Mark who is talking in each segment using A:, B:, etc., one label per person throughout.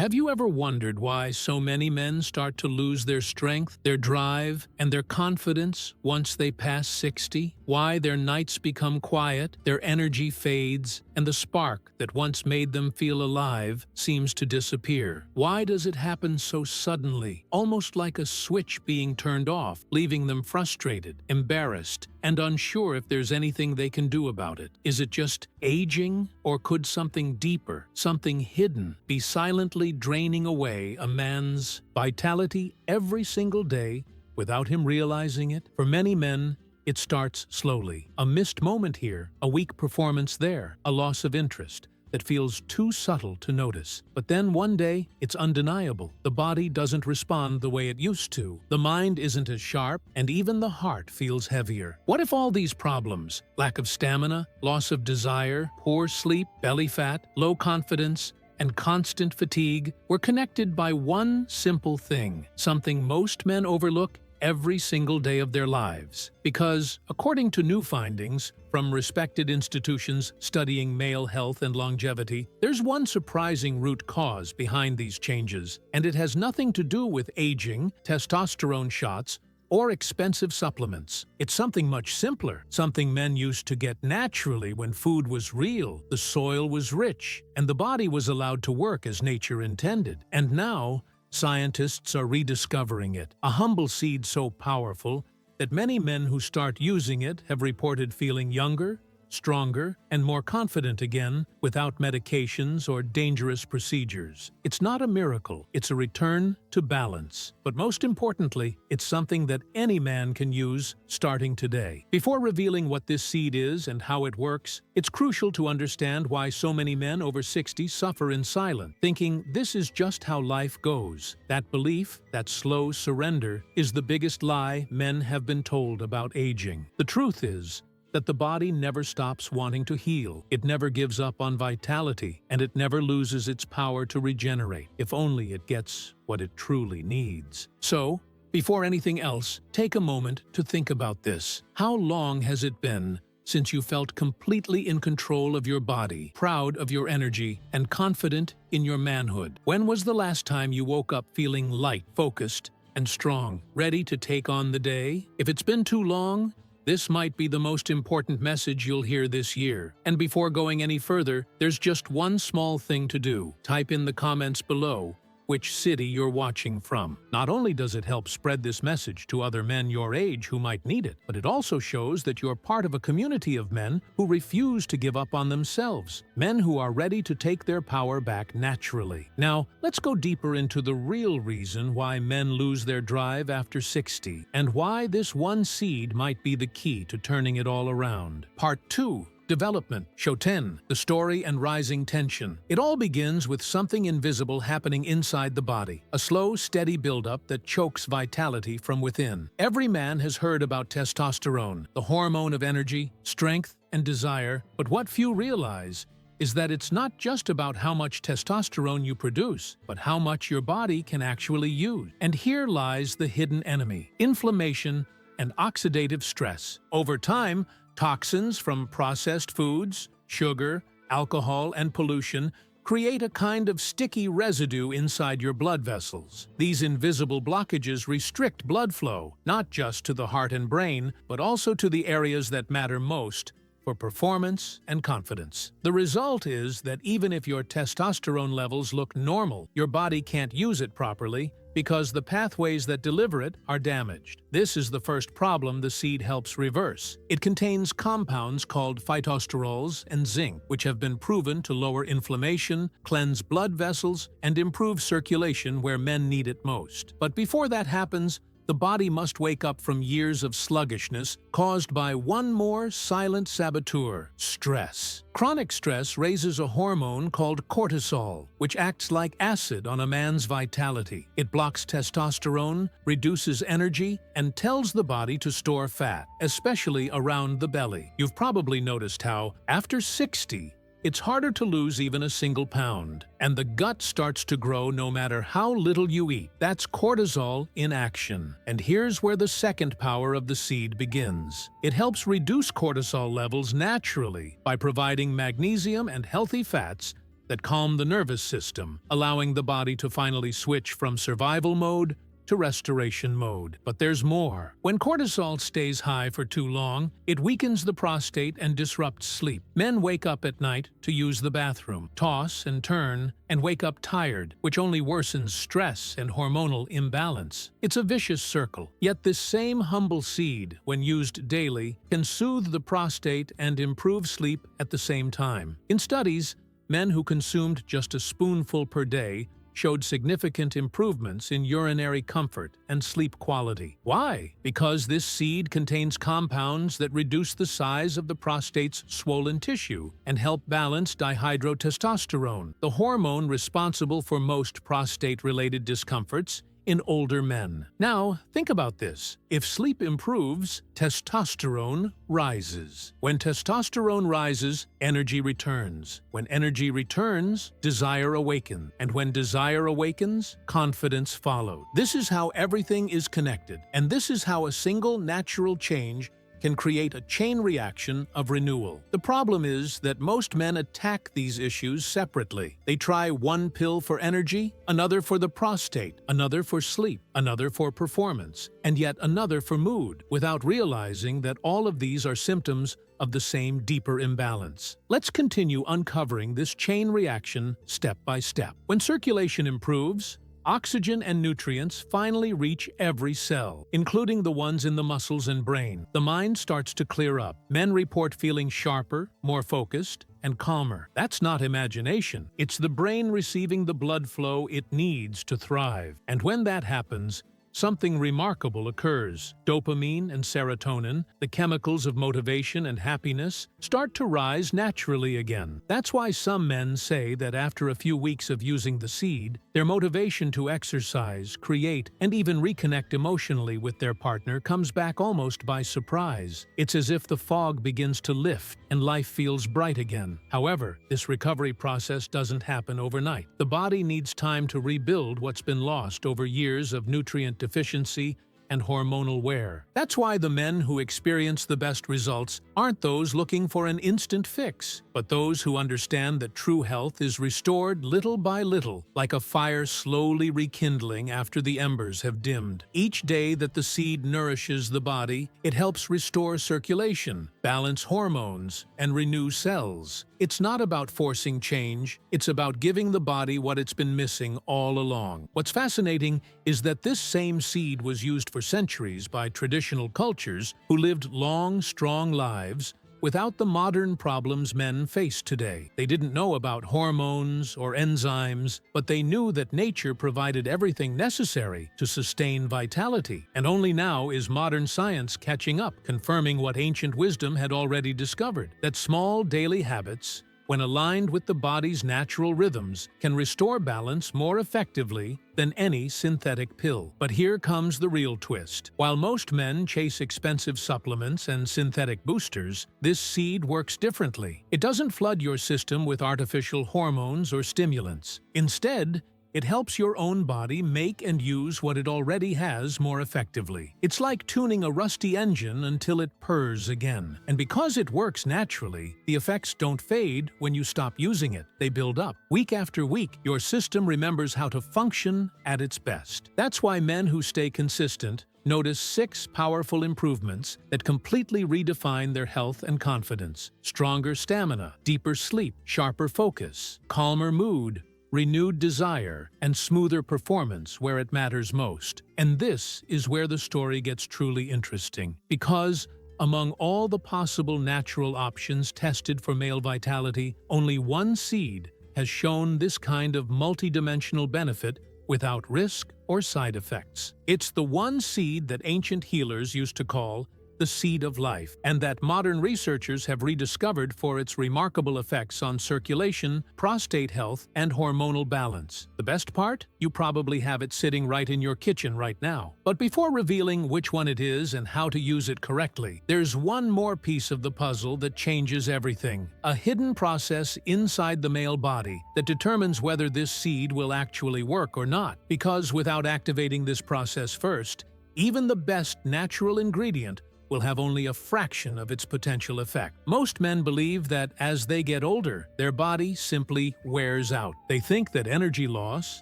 A: Have you ever wondered why so many men start to lose their strength, their drive, and their confidence once they pass 60? Why their nights become quiet, their energy fades, and the spark that once made them feel alive seems to disappear? Why does it happen so suddenly, almost like a switch being turned off, leaving them frustrated, embarrassed, and unsure if there's anything they can do about it? Is it just aging, or could something deeper, something hidden, be silently draining away a man's vitality every single day without him realizing it? For many men, it starts slowly. A missed moment here, a weak performance there, a loss of interest that feels too subtle to notice. But then one day, it's undeniable. The body doesn't respond the way it used to. The mind isn't as sharp, and even the heart feels heavier. What if all these problems, lack of stamina, loss of desire, poor sleep, belly fat, low confidence, and constant fatigue, were connected by one simple thing, something most men overlook every single day of their lives? Because, according to new findings from respected institutions studying male health and longevity, there's one surprising root cause behind these changes, and it has nothing to do with aging, testosterone shots, or expensive supplements. It's something much simpler, something men used to get naturally when food was real, the soil was rich, and the body was allowed to work as nature intended. And now, scientists are rediscovering it, a humble seed so powerful that many men who start using it have reported feeling younger, stronger, and more confident again without medications or dangerous procedures. It's not a miracle, it's a return to balance. But most importantly, it's something that any man can use starting today. Before revealing what this seed is and how it works, it's crucial to understand why so many men over 60 suffer in silence, thinking this is just how life goes. That belief, that slow surrender, is the biggest lie men have been told about aging. The truth is that the body never stops wanting to heal, it never gives up on vitality, and it never loses its power to regenerate, if only it gets what it truly needs. So, before anything else, take a moment to think about this. How long has it been since you felt completely in control of your body, proud of your energy, and confident in your manhood? When was the last time you woke up feeling light, focused, and strong, ready to take on the day? If it's been too long, this might be the most important message you'll hear this year. And before going any further, there's just one small thing to do. Type in the comments below which city you're watching from. Not only does it help spread this message to other men your age who might need it, but it also shows that you're part of a community of men who refuse to give up on themselves, men who are ready to take their power back naturally. Now, let's go deeper into the real reason why men lose their drive after 60, and why this one seed might be the key to turning it all around. Part 2. Development. Show 10. The story and rising tension. It all begins with something invisible happening inside the body, a slow, steady buildup that chokes vitality from within. Every man has heard about testosterone, the hormone of energy, strength, and desire, but what few realize is that it's not just about how much testosterone you produce, but how much your body can actually use. And here lies the hidden enemy: inflammation and oxidative stress. Over time, toxins from processed foods, sugar, alcohol, and pollution create a kind of sticky residue inside your blood vessels. These invisible blockages restrict blood flow, not just to the heart and brain, but also to the areas that matter most for performance and confidence. The result is that even if your testosterone levels look normal, your body can't use it properly because the pathways that deliver it are damaged. This is the first problem the seed helps reverse. It contains compounds called phytosterols and zinc, which have been proven to lower inflammation, cleanse blood vessels, and improve circulation where men need it most. But before that happens, the body must wake up from years of sluggishness caused by one more silent saboteur: stress. Chronic stress raises a hormone called cortisol, which acts like acid on a man's vitality. It blocks testosterone, reduces energy, and tells the body to store fat, especially around the belly. You've probably noticed how, after 60, it's harder to lose even a single pound, and the gut starts to grow no matter how little you eat. That's cortisol in action. And here's where the second power of the seed begins. It helps reduce cortisol levels naturally by providing magnesium and healthy fats that calm the nervous system, allowing the body to finally switch from survival mode to restoration mode. But there's more. When cortisol stays high for too long, it weakens the prostate and disrupts sleep. Men wake up at night to use the bathroom, toss and turn, and wake up tired, which only worsens stress and hormonal imbalance. It's a vicious circle. Yet this same humble seed, when used daily, can soothe the prostate and improve sleep at the same time. In studies, men who consumed just a spoonful per day showed significant improvements in urinary comfort and sleep quality. Why? Because this seed contains compounds that reduce the size of the prostate's swollen tissue and help balance dihydrotestosterone, the hormone responsible for most prostate-related discomforts in older men. Now, think about this. If sleep improves, testosterone rises. When testosterone rises, energy returns. When energy returns, desire awakens. And when desire awakens, confidence follows. This is how everything is connected. And this is how a single natural change can create a chain reaction of renewal. The problem is that most men attack these issues separately. They try one pill for energy, another for the prostate, another for sleep, another for performance, and yet another for mood, without realizing that all of these are symptoms of the same deeper imbalance. Let's continue uncovering this chain reaction step by step. When circulation improves, oxygen and nutrients finally reach every cell, including the ones in the muscles and brain. The mind starts to clear up. Men report feeling sharper, more focused, and calmer. That's not imagination. It's the brain receiving the blood flow it needs to thrive. And when that happens, something remarkable occurs. Dopamine and serotonin, the chemicals of motivation and happiness, start to rise naturally again. That's why some men say that after a few weeks of using the seed, their motivation to exercise, create, and even reconnect emotionally with their partner comes back almost by surprise. It's as if the fog begins to lift and life feels bright again. However, this recovery process doesn't happen overnight. The body needs time to rebuild what's been lost over years of nutrient deficiency and hormonal wear. That's why the men who experience the best results aren't those looking for an instant fix, but those who understand that true health is restored little by little, like a fire slowly rekindling after the embers have dimmed. Each day that the seed nourishes the body, it helps restore circulation, balance hormones, and renew cells. It's not about forcing change, it's about giving the body what it's been missing all along. What's fascinating is that this same seed was used for centuries by traditional cultures who lived long, strong lives without the modern problems men face today. They didn't know about hormones or enzymes, but they knew that nature provided everything necessary to sustain vitality. And only now is modern science catching up, confirming what ancient wisdom had already discovered, that small daily habits, when aligned with the body's natural rhythms, can restore balance more effectively than any synthetic pill. But here comes the real twist. While most men chase expensive supplements and synthetic boosters, this seed works differently. It doesn't flood your system with artificial hormones or stimulants. Instead, it helps your own body make and use what it already has more effectively. It's like tuning a rusty engine until it purrs again. And because it works naturally, the effects don't fade when you stop using it. They build up. Week after week, your system remembers how to function at its best. That's why men who stay consistent notice 6 powerful improvements that completely redefine their health and confidence. Stronger stamina, deeper sleep, sharper focus, calmer mood, renewed desire, and smoother performance where it matters most. And this is where the story gets truly interesting. Because among all the possible natural options tested for male vitality, only one seed has shown this kind of multidimensional benefit without risk or side effects. It's the one seed that ancient healers used to call the seed of life, and that modern researchers have rediscovered for its remarkable effects on circulation, prostate health, and hormonal balance. The best part? You probably have it sitting right in your kitchen right now. But before revealing which one it is and how to use it correctly, there's one more piece of the puzzle that changes everything. A hidden process inside the male body that determines whether this seed will actually work or not. Because without activating this process first, even the best natural ingredient will will have only a fraction of its potential effect. Most men believe that as they get older, their body simply wears out. They think that energy loss,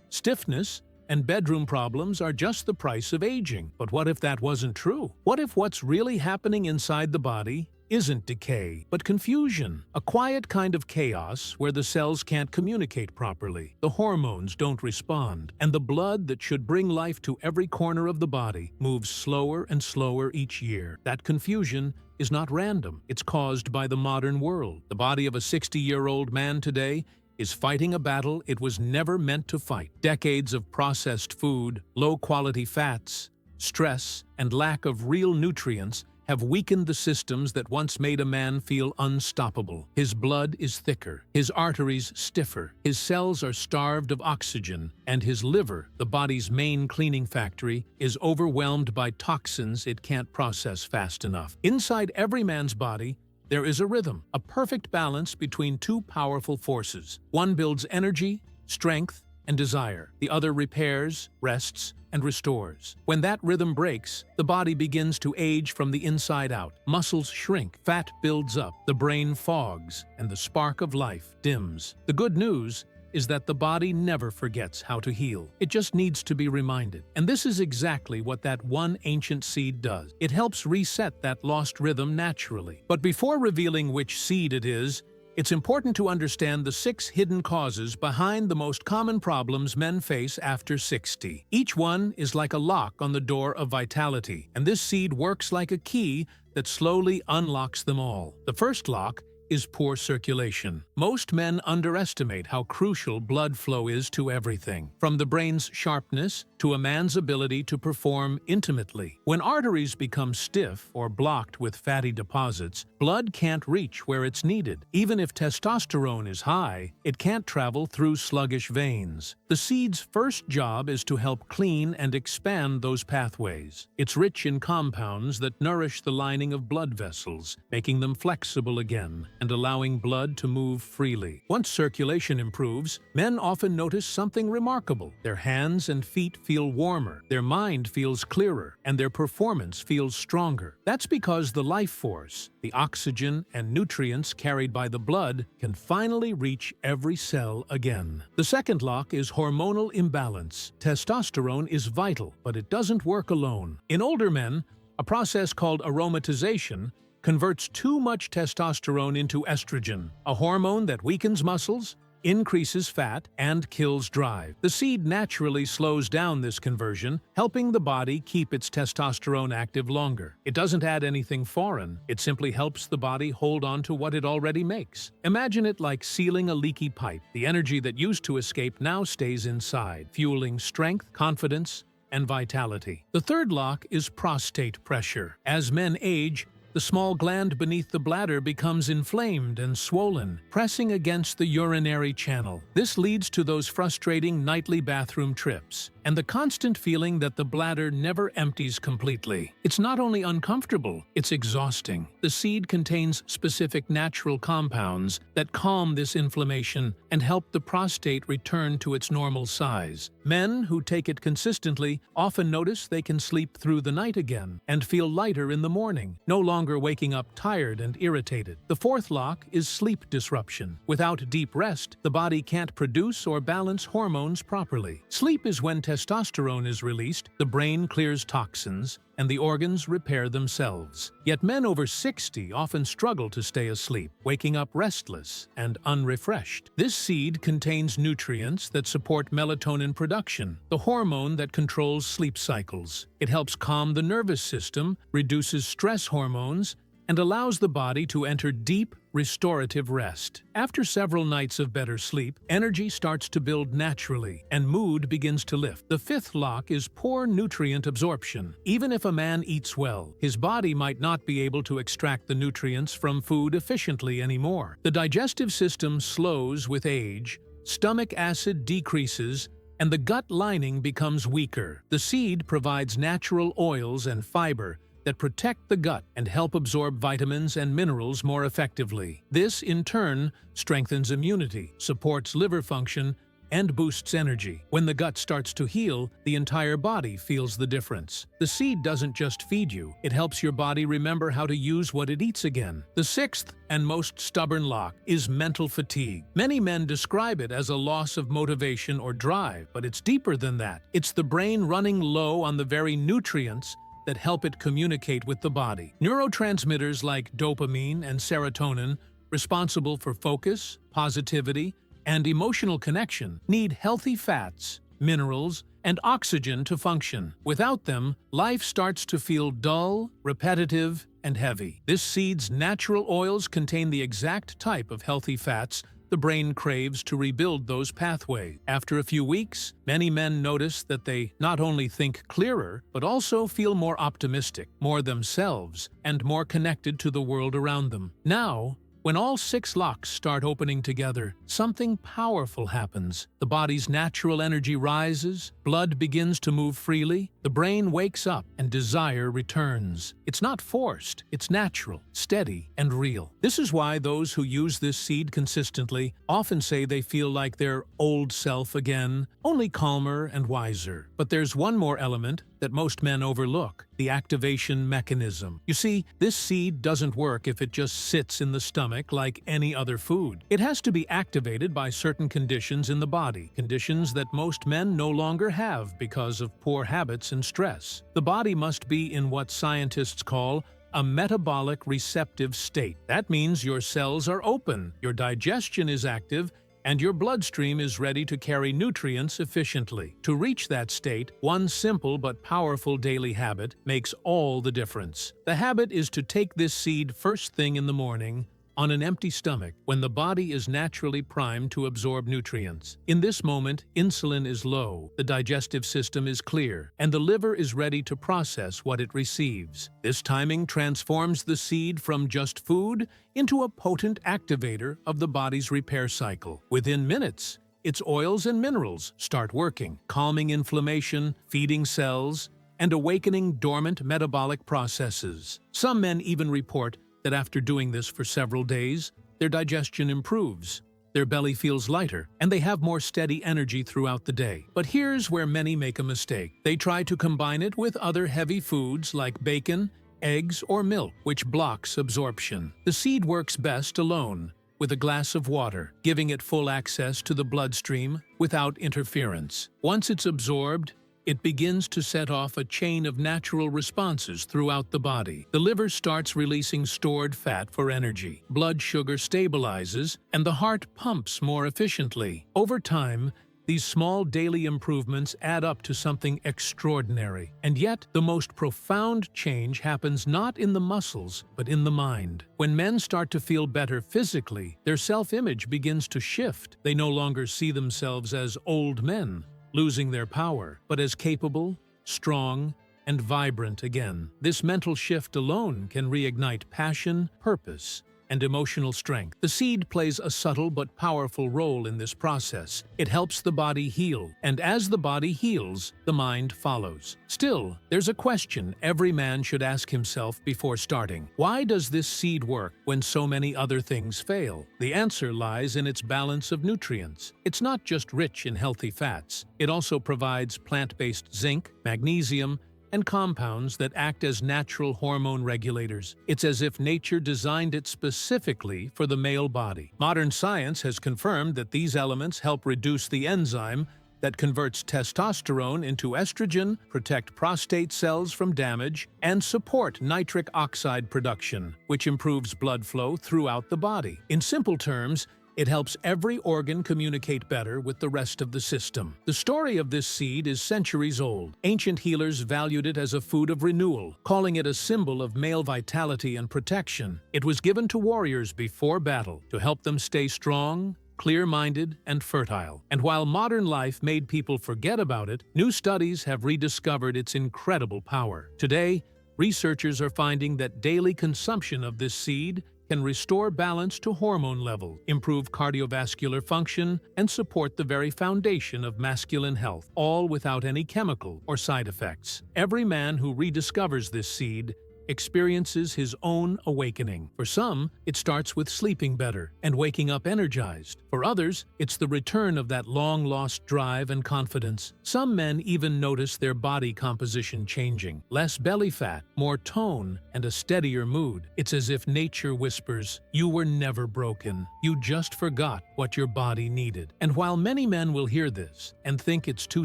A: stiffness, and bedroom problems are just the price of aging. But what if that wasn't true? What if what's really happening inside the body isn't decay, but confusion, a quiet kind of chaos where the cells can't communicate properly, the hormones don't respond, and the blood that should bring life to every corner of the body moves slower and slower each year? That confusion is not random. It's caused by the modern world. The body of a 60-year-old man today is fighting a battle it was never meant to fight. Decades of processed food, low-quality fats, stress, and lack of real nutrients have weakened the systems that once made a man feel unstoppable. His blood is thicker, his arteries stiffer, his cells are starved of oxygen, and his liver, the body's main cleaning factory, is overwhelmed by toxins it can't process fast enough. Inside every man's body, there is a rhythm, a perfect balance between two powerful forces. One builds energy, strength, and desire. The other repairs, rests, and restores. When that rhythm breaks, the body begins to age from the inside out. Muscles shrink, fat builds up, the brain fogs, and the spark of life dims. The good news is that the body never forgets how to heal. It just needs to be reminded. And this is exactly what that one ancient seed does. It helps reset that lost rhythm naturally. But before revealing which seed it is, it's important to understand the 6 hidden causes behind the most common problems men face after 60. Each one is like a lock on the door of vitality, and this seed works like a key that slowly unlocks them all. The first lock is poor circulation. Most men underestimate how crucial blood flow is to everything, from the brain's sharpness to a man's ability to perform intimately. When arteries become stiff or blocked with fatty deposits, blood can't reach where it's needed. Even if testosterone is high, it can't travel through sluggish veins. The seed's first job is to help clean and expand those pathways. It's rich in compounds that nourish the lining of blood vessels, making them flexible again and allowing blood to move freely. Once circulation improves, men often notice something remarkable. Their hands and feet feel warmer, their mind feels clearer, and their performance feels stronger. That's because the life force, the oxygen and nutrients carried by the blood, can finally reach every cell again. The second lock is hormonal imbalance. Testosterone is vital, but it doesn't work alone. In older men, a process called aromatization converts too much testosterone into estrogen, a hormone that weakens muscles, increases fat, and kills drive. The seed naturally slows down this conversion, helping the body keep its testosterone active longer. It doesn't add anything foreign, it simply helps the body hold on to what it already makes. Imagine it like sealing a leaky pipe. The energy that used to escape now stays inside, fueling strength, confidence, and vitality. The third lock is prostate pressure. As men age, the small gland beneath the bladder becomes inflamed and swollen, pressing against the urinary channel. This leads to those frustrating nightly bathroom trips and the constant feeling that the bladder never empties completely. It's not only uncomfortable, it's exhausting. The seed contains specific natural compounds that calm this inflammation and help the prostate return to its normal size. Men who take it consistently often notice they can sleep through the night again and feel lighter in the morning, no longer waking up tired and irritated. The fourth lock is sleep disruption. Without deep rest, the body can't produce or balance hormones properly. Sleep is when testosterone is released, the brain clears toxins, and the organs repair themselves. Yet men over 60 often struggle to stay asleep, waking up restless and unrefreshed. This seed contains nutrients that support melatonin production, the hormone that controls sleep cycles. It helps calm the nervous system, reduces stress hormones, and allows the body to enter deep, restorative rest. After several nights of better sleep, energy starts to build naturally, and mood begins to lift. The fifth lock is poor nutrient absorption. Even if a man eats well, his body might not be able to extract the nutrients from food efficiently anymore. The digestive system slows with age, stomach acid decreases, and the gut lining becomes weaker. The seed provides natural oils and fiber that protect the gut and help absorb vitamins and minerals more effectively. This, in turn, strengthens immunity, supports liver function, and boosts energy. When the gut starts to heal, the entire body feels the difference. The seed doesn't just feed you, it helps your body remember how to use what it eats again. The sixth and most stubborn lock is mental fatigue. Many men describe it as a loss of motivation or drive, but it's deeper than that. It's the brain running low on the very nutrients that help it communicate with the body. Neurotransmitters like dopamine and serotonin, responsible for focus, positivity, and emotional connection, need healthy fats, minerals, and oxygen to function. Without them, life starts to feel dull, repetitive, and heavy. This seed's natural oils contain the exact type of healthy fats the brain craves to rebuild those pathways. After a few weeks, many men notice that they not only think clearer, but also feel more optimistic, more themselves, and more connected to the world around them. Now, when all 6 locks start opening together, something powerful happens. The body's natural energy rises, blood begins to move freely, the brain wakes up, and desire returns. It's not forced, it's natural, steady, and real. This is why those who use this seed consistently often say they feel like their old self again, only calmer and wiser. But there's one more element that most men overlook: the activation mechanism. You see, this seed doesn't work if it just sits in the stomach like any other food. It has to be activated by certain conditions in the body, conditions that most men no longer have because of poor habits and stress. The body must be in what scientists call a metabolic receptive state. That means your cells are open, your digestion is active, and your bloodstream is ready to carry nutrients efficiently. To reach that state, one simple but powerful daily habit makes all the difference. The habit is to take this seed first thing in the morning, on an empty stomach, when the body is naturally primed to absorb nutrients. In this moment, insulin is low, the digestive system is clear, and the liver is ready to process what it receives. This timing transforms the seed from just food into a potent activator of the body's repair cycle. Within minutes, its oils and minerals start working, calming inflammation, feeding cells, and awakening dormant metabolic processes. Some men even report that after doing this for several days, their digestion improves, their belly feels lighter, and they have more steady energy throughout the day. But here's where many make a mistake. They try to combine it with other heavy foods like bacon, eggs, or milk, which blocks absorption. The seed works best alone, with a glass of water, giving it full access to the bloodstream without interference. Once it's absorbed, it begins to set off a chain of natural responses throughout the body. The liver starts releasing stored fat for energy, blood sugar stabilizes, and the heart pumps more efficiently. Over time, these small daily improvements add up to something extraordinary. And yet, the most profound change happens not in the muscles, but in the mind. When men start to feel better physically, their self-image begins to shift. They no longer see themselves as old men, losing their power, but as capable, strong, and vibrant again. This mental shift alone can reignite passion, purpose, and emotional strength. The seed plays a subtle but powerful role in this process. It helps the body heal, and as the body heals, the mind follows. Still, there's a question every man should ask himself before starting. Why does this seed work when so many other things fail? The answer lies in its balance of nutrients. It's not just rich in healthy fats. It also provides plant-based zinc, magnesium, and compounds that act as natural hormone regulators. It's as if nature designed it specifically for the male body. Modern science has confirmed that these elements help reduce the enzyme that converts testosterone into estrogen, protect prostate cells from damage, and support nitric oxide production, which improves blood flow throughout the body. In simple terms, it helps every organ communicate better with the rest of the system. The story of this seed is centuries old. Ancient healers valued it as a food of renewal, calling it a symbol of male vitality and protection. It was given to warriors before battle to help them stay strong, clear-minded, and fertile. And while modern life made people forget about it, new studies have rediscovered its incredible power. Today, researchers are finding that daily consumption of this seed can restore balance to hormone level, improve cardiovascular function, and support the very foundation of masculine health, all without any chemical or side effects. Every man who rediscovers this seed experiences his own awakening. For some, it starts with sleeping better and waking up energized. For others, it's the return of that long-lost drive and confidence. Some men even notice their body composition changing. Less belly fat, more tone, and a steadier mood. It's as if nature whispers, "You were never broken. You just forgot what your body needed." And while many men will hear this and think it's too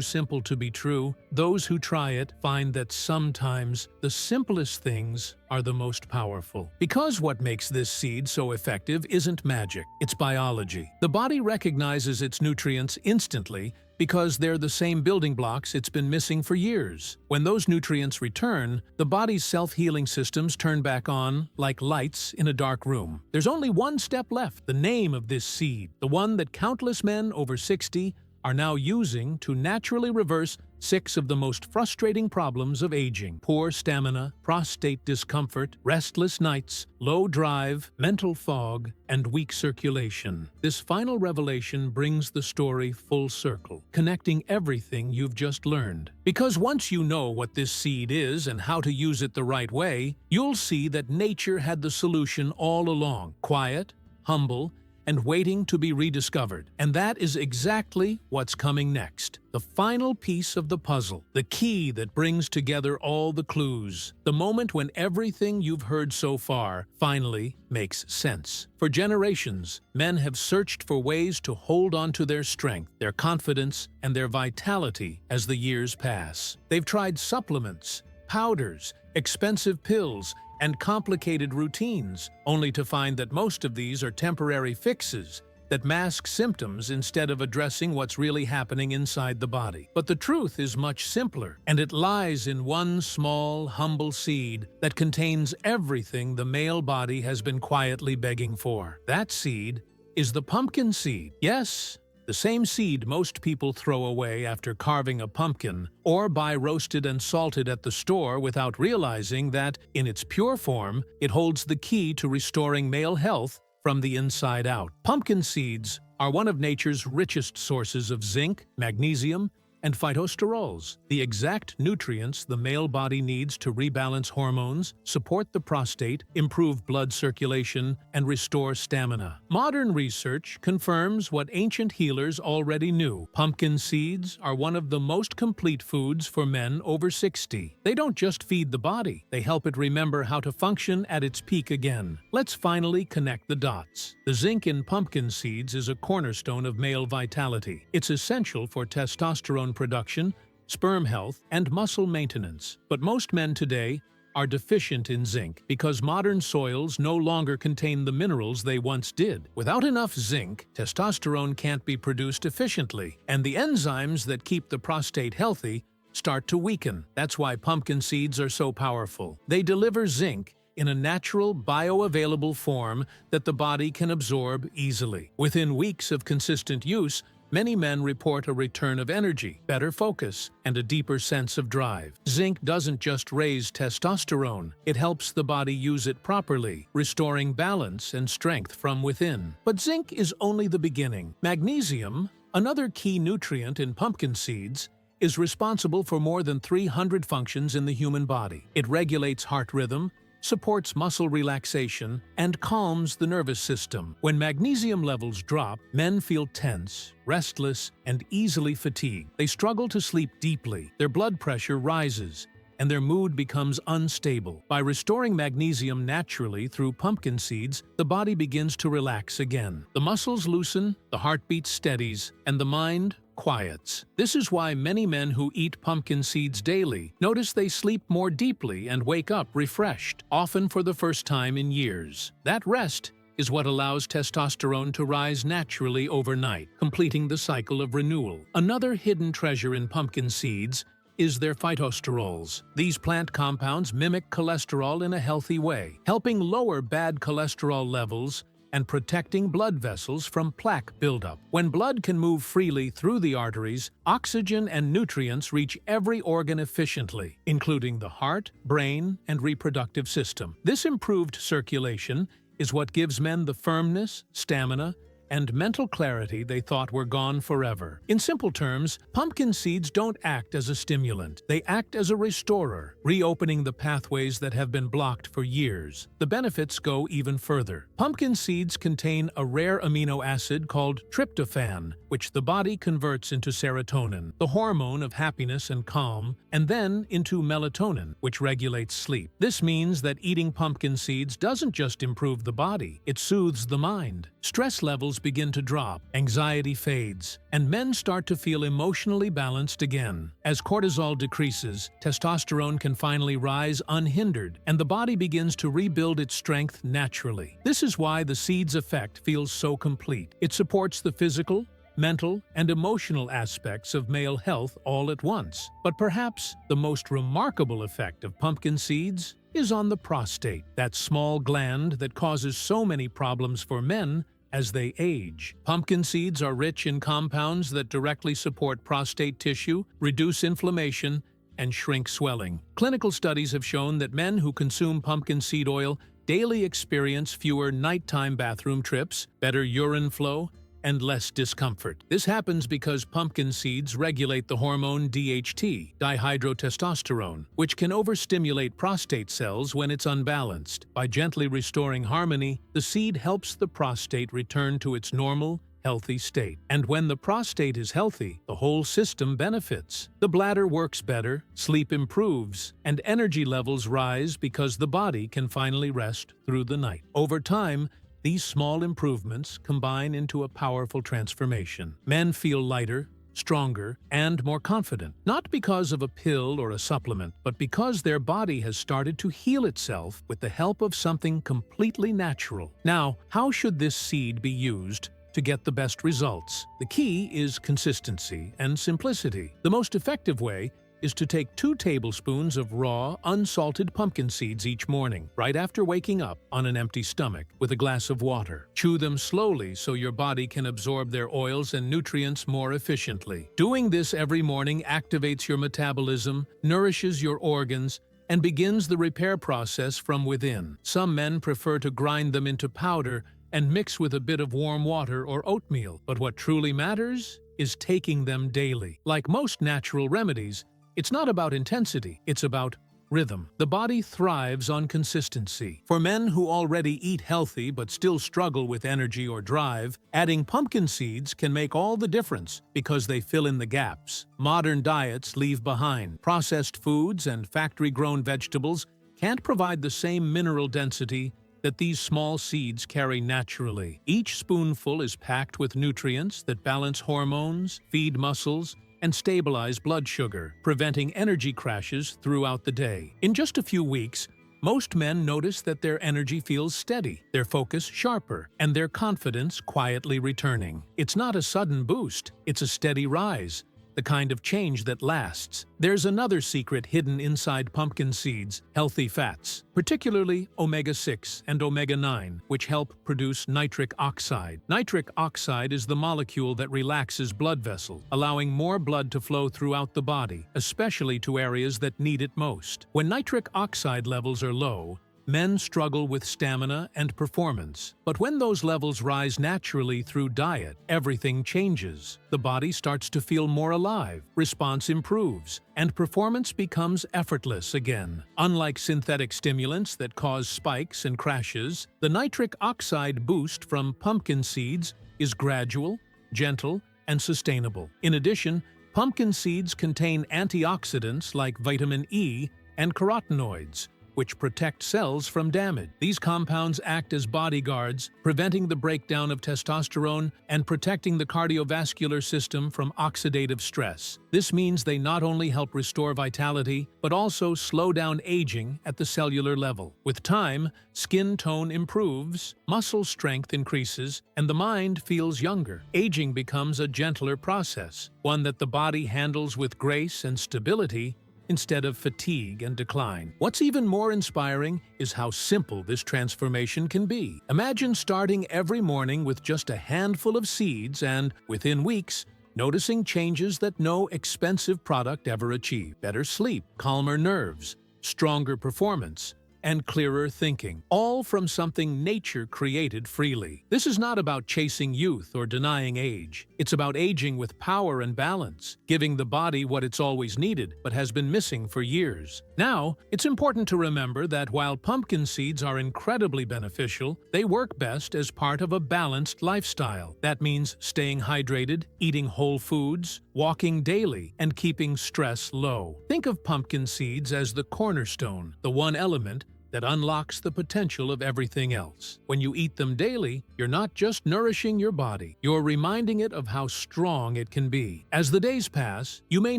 A: simple to be true, those who try it find that sometimes the simplest things are the most powerful. Because what makes this seed so effective isn't magic, it's biology. The body recognizes its nutrients instantly because they're the same building blocks it's been missing for years. When those nutrients return, the body's self-healing systems turn back on like lights in a dark room. There's only one step left: the name of this seed, the one that countless men over 60 are now using to naturally reverse 6 of the most frustrating problems of aging: poor stamina, prostate discomfort, restless nights, low drive, mental fog, and weak circulation. This final revelation brings the story full circle, connecting everything you've just learned. Because once you know what this seed is and how to use it the right way, you'll see that nature had the solution all along: quiet, humble, and waiting to be rediscovered. And that is exactly what's coming next. The final piece of the puzzle, the key that brings together all the clues, the moment when everything you've heard so far finally makes sense. For generations, men have searched for ways to hold on to their strength, their confidence, and their vitality as the years pass. They've tried supplements, powders, expensive pills, and complicated routines, only to find that most of these are temporary fixes that mask symptoms instead of addressing what's really happening inside the body. But the truth is much simpler, and it lies in one small, humble seed that contains everything the male body has been quietly begging for. That seed is the pumpkin seed. Yes, the same seed most people throw away after carving a pumpkin or buy roasted and salted at the store without realizing that, in its pure form, it holds the key to restoring male health from the inside out. Pumpkin seeds are one of nature's richest sources of zinc, magnesium, and phytosterols, the exact nutrients the male body needs to rebalance hormones, support the prostate, improve blood circulation, and restore stamina. Modern research confirms what ancient healers already knew. Pumpkin seeds are one of the most complete foods for men over 60. They don't just feed the body, they help it remember how to function at its peak again. Let's finally connect the dots. The zinc in pumpkin seeds is a cornerstone of male vitality. It's essential for testosterone production, sperm health, and muscle maintenance. But most men today are deficient in zinc because modern soils no longer contain the minerals they once did. Without enough zinc, testosterone can't be produced efficiently, and the enzymes that keep the prostate healthy start to weaken. That's why pumpkin seeds are so powerful. They deliver zinc in a natural, bioavailable form that the body can absorb easily. Within weeks of consistent use, many men report a return of energy, better focus, and a deeper sense of drive. Zinc doesn't just raise testosterone, it helps the body use it properly, restoring balance and strength from within. But zinc is only the beginning. Magnesium, another key nutrient in pumpkin seeds, is responsible for more than 300 functions in the human body. It regulates heart rhythm, supports muscle relaxation, and calms the nervous system. When magnesium levels drop, men feel tense, restless, and easily fatigued. They struggle to sleep deeply, their blood pressure rises, and their mood becomes unstable. By restoring magnesium naturally through pumpkin seeds, the body begins to relax again. The muscles loosen, the heartbeat steadies, and the mind quiets. This is why many men who eat pumpkin seeds daily notice they sleep more deeply and wake up refreshed, often for the first time in years. That rest is what allows testosterone to rise naturally overnight, completing the cycle of renewal. Another hidden treasure in pumpkin seeds is their phytosterols. These plant compounds mimic cholesterol in a healthy way, helping lower bad cholesterol levels and protecting blood vessels from plaque buildup. When blood can move freely through the arteries, oxygen and nutrients reach every organ efficiently, including the heart, brain, and reproductive system. This improved circulation is what gives men the firmness, stamina, and mental clarity they thought were gone forever. In simple terms, pumpkin seeds don't act as a stimulant. They act as a restorer, reopening the pathways that have been blocked for years. The benefits go even further. Pumpkin seeds contain a rare amino acid called tryptophan, which the body converts into serotonin, the hormone of happiness and calm, and then into melatonin, which regulates sleep. This means that eating pumpkin seeds doesn't just improve the body, it soothes the mind. Stress levels begin to drop, anxiety fades, and men start to feel emotionally balanced again. As cortisol decreases, testosterone can finally rise unhindered, and the body begins to rebuild its strength naturally. This is why the seed's effect feels so complete. It supports the physical, mental, and emotional aspects of male health all at once. But perhaps the most remarkable effect of pumpkin seeds is on the prostate, that small gland that causes so many problems for men as they age. Pumpkin seeds are rich in compounds that directly support prostate tissue, reduce inflammation, and shrink swelling. Clinical studies have shown that men who consume pumpkin seed oil daily experience fewer nighttime bathroom trips, better urine flow, and less discomfort. This happens because pumpkin seeds regulate the hormone DHT, dihydrotestosterone, which can overstimulate prostate cells when it's unbalanced. By gently restoring harmony, the seed helps the prostate return to its normal, healthy state. And when the prostate is healthy, the whole system benefits. The bladder works better, sleep improves, and energy levels rise because the body can finally rest through the night. Over time, these small improvements combine into a powerful transformation. Men feel lighter, stronger, and more confident, not because of a pill or a supplement, but because their body has started to heal itself with the help of something completely natural. Now, how should this seed be used to get the best results? The key is consistency and simplicity. The most effective way is to take 2 tablespoons of raw, unsalted pumpkin seeds each morning, right after waking up on an empty stomach, with a glass of water. Chew them slowly so your body can absorb their oils and nutrients more efficiently. Doing this every morning activates your metabolism, nourishes your organs, and begins the repair process from within. Some men prefer to grind them into powder and mix with a bit of warm water or oatmeal, but what truly matters is taking them daily. Like most natural remedies, it's not about intensity, it's about rhythm. The body thrives on consistency. For men who already eat healthy but still struggle with energy or drive, adding pumpkin seeds can make all the difference because they fill in the gaps modern diets leave behind. Processed foods and factory-grown vegetables can't provide the same mineral density that these small seeds carry naturally. Each spoonful is packed with nutrients that balance hormones, feed muscles, and stabilize blood sugar, preventing energy crashes throughout the day. In just a few weeks, most men notice that their energy feels steady, their focus sharper, and their confidence quietly returning. It's not a sudden boost, it's a steady rise, the kind of change that lasts. There's another secret hidden inside pumpkin seeds: healthy fats, particularly omega-6 and omega-9, which help produce nitric oxide. Nitric oxide is the molecule that relaxes blood vessels, allowing more blood to flow throughout the body, especially to areas that need it most. When nitric oxide levels are low, men struggle with stamina and performance. But when those levels rise naturally through diet, everything changes. The body starts to feel more alive, response improves, and performance becomes effortless again. Unlike synthetic stimulants that cause spikes and crashes, the nitric oxide boost from pumpkin seeds is gradual, gentle, and sustainable. In addition, pumpkin seeds contain antioxidants like vitamin E and carotenoids, which protect cells from damage. These compounds act as bodyguards, preventing the breakdown of testosterone and protecting the cardiovascular system from oxidative stress. This means they not only help restore vitality, but also slow down aging at the cellular level. With time, skin tone improves, muscle strength increases, and the mind feels younger. Aging becomes a gentler process, one that the body handles with grace and stability, instead of fatigue and decline. What's even more inspiring is how simple this transformation can be. Imagine starting every morning with just a handful of seeds and, within weeks, noticing changes that no expensive product ever achieved. Better sleep, calmer nerves, stronger performance, and clearer thinking, all from something nature created freely. This is not about chasing youth or denying age. It's about aging with power and balance, giving the body what it's always needed but has been missing for years. Now, it's important to remember that while pumpkin seeds are incredibly beneficial, they work best as part of a balanced lifestyle. That means staying hydrated, eating whole foods, walking daily, and keeping stress low. Think of pumpkin seeds as the cornerstone, the one element that unlocks the potential of everything else. When you eat them daily, you're not just nourishing your body, you're reminding it of how strong it can be. As the days pass, you may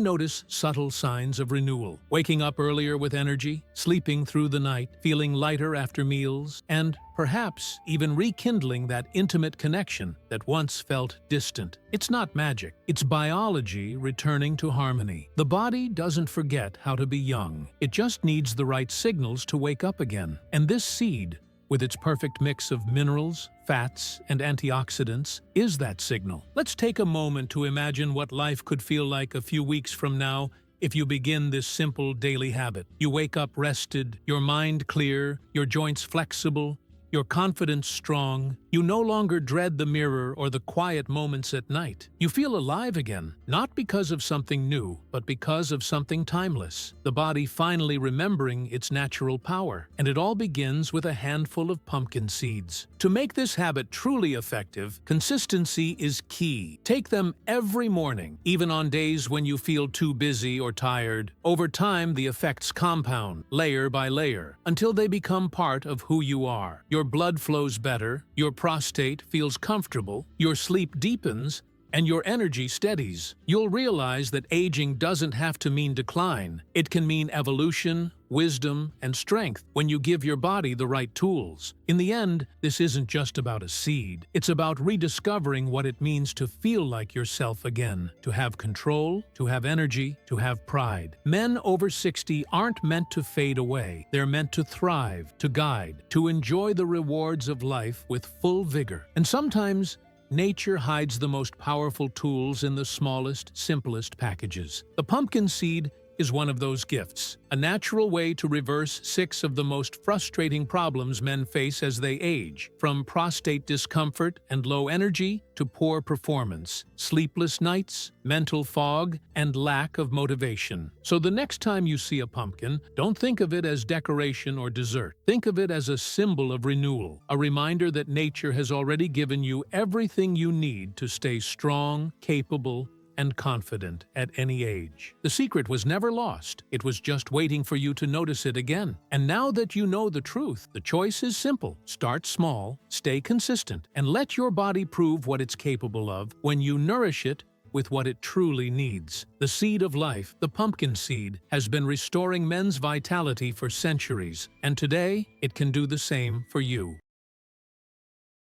A: notice subtle signs of renewal, waking up earlier with energy, sleeping through the night, feeling lighter after meals, and perhaps even rekindling that intimate connection that once felt distant. It's not magic, it's biology returning to harmony. The body doesn't forget how to be young. It just needs the right signals to wake up again. And this seed, with its perfect mix of minerals, fats, and antioxidants, is that signal. Let's take a moment to imagine what life could feel like a few weeks from now if you begin this simple daily habit. You wake up rested, your mind clear, your joints flexible, your confidence strong. You no longer dread the mirror or the quiet moments at night. You feel alive again, not because of something new, but because of something timeless. The body finally remembering its natural power. And it all begins with a handful of pumpkin seeds. To make this habit truly effective, consistency is key. Take them every morning, even on days when you feel too busy or tired. Over time, the effects compound, layer by layer, until they become part of who you are. Your blood flows better, your prostate feels comfortable, your sleep deepens, and your energy steadies. You'll realize that aging doesn't have to mean decline. It can mean evolution, wisdom, and strength when you give your body the right tools. In the end, this isn't just about a seed. It's about rediscovering what it means to feel like yourself again, to have control, to have energy, to have pride. Men over 60 aren't meant to fade away. They're meant to thrive, to guide, to enjoy the rewards of life with full vigor. And sometimes, nature hides the most powerful tools in the smallest, simplest packages. The pumpkin seed is one of those gifts, a natural way to reverse 6 of the most frustrating problems men face as they age, from prostate discomfort and low energy to poor performance, sleepless nights, mental fog, and lack of motivation. So the next time you see a pumpkin, don't think of it as decoration or dessert. Think of it as a symbol of renewal, a reminder that nature has already given you everything you need to stay strong, capable, and confident at any age. The secret was never lost. It was just waiting for you to notice it again. And now that you know the truth, the choice is simple. Start small, stay consistent, and let your body prove what it's capable of when you nourish it with what it truly needs. The seed of life, the pumpkin seed, has been restoring men's vitality for centuries, and today it can do the same for you.